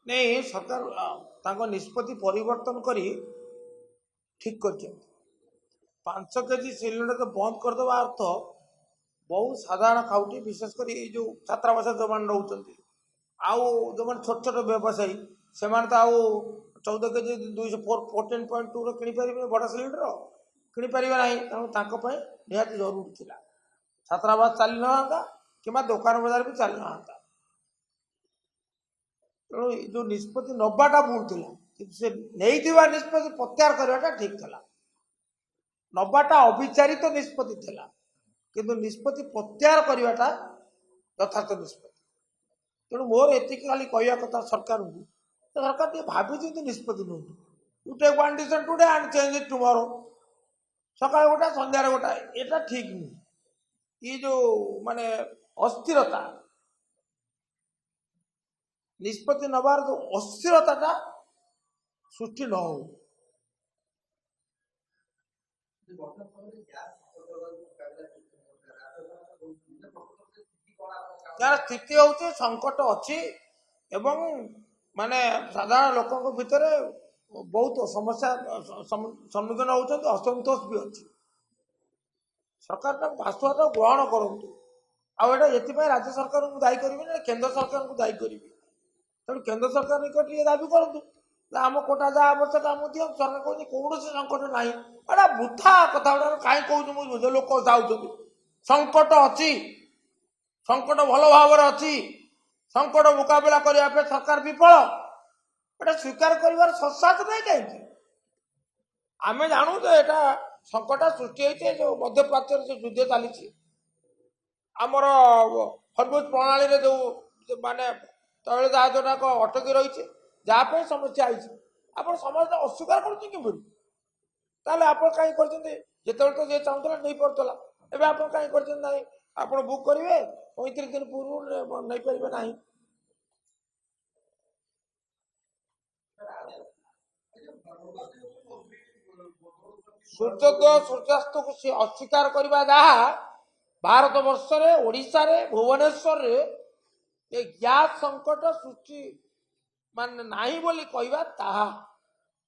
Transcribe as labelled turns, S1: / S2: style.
S1: नहीं सरकार तांको निष्पत्ति परिवर्तन करी ठीक कर 5 केजी सिलिंडर तो बंद करदे अर्थ बहुत साधारण खाउटी विशेषकर ये जो छात्रावास जो मैंने रोच आउ जो मैंने छोट छोट व्यवसायी से 14 केजी 214.2 किपारे बड़ सिलिंडर किपारे ना तेणु निहत जरूरी थी छात्रावास चली ना कि दुकान बजार भी चली ना तेणु जो निष्पत्ति नबाटा भूल थी निष्पत्ति प्रत्याहार करवाटा ठीक था नबाटा अविचारित निष्पत्ति थिला किंतु निष्पत्ति प्रत्याहार करवाटा यथार्थ निष्पत्ति तेणु मोर ये खाली कहवा कथा सरकार को सरकार भाभी निष्पत्ति नु you take one decision today and change it tomorrow सकाळ गोटा संध्यार गोटा एटा ठीक नहीं ये जो माने अस्थिरता निष्पत्ति नबार जो अस्थिरता सृष्टि न हो यार स्थिति हूँ संकट अच्छी एवं माने साधारण लोकों भितर बहुत समस्या सम्मुखीन होती असंतोष भी अच्छी सरकार वास्तवता ग्रहण करूँ आटा ये राज्य सरकार को दायी करी केंद्र सरकार को दायी करी तेणु केंद्र सरकार निकट ये दाबी करूँ आम कोटा जहाँ आवश्यक आम दियो सरकार कहते कौन संकट ना एटा बुथा कथा गुड़ा कहीं कहूँ लोक चाहते संकट अच्छी संकट भल भाव अच्छी संकट मुकाबला करने सरकार विफल एटा स्वीकार कर सत्सात नहीं कहीं आम जानू तो यहाँ संकट सृष्टि होती जो मध्यप्राच्य जो युद्ध चली आमर हरमुज प्रणाली जो माने तैल जहाज गुड़ाक अटकी रही जहाँपाई समस्या आई आप समस्त अस्वीकार कर आप कहीं करते तो जी चाहूला नहीं पार्ला एवं आप कहीं करना आप बुक करेंगे 35 दिन पूर्व नहीं पारे ना सूर्योदय सूर्यास्त को सी अस्वीकार करवा जहाँ भारत वर्ष ओडिशा रे भुवनेश्वर रे गैस संकट सृष्टि मान नहीं बोली कहवा ताहा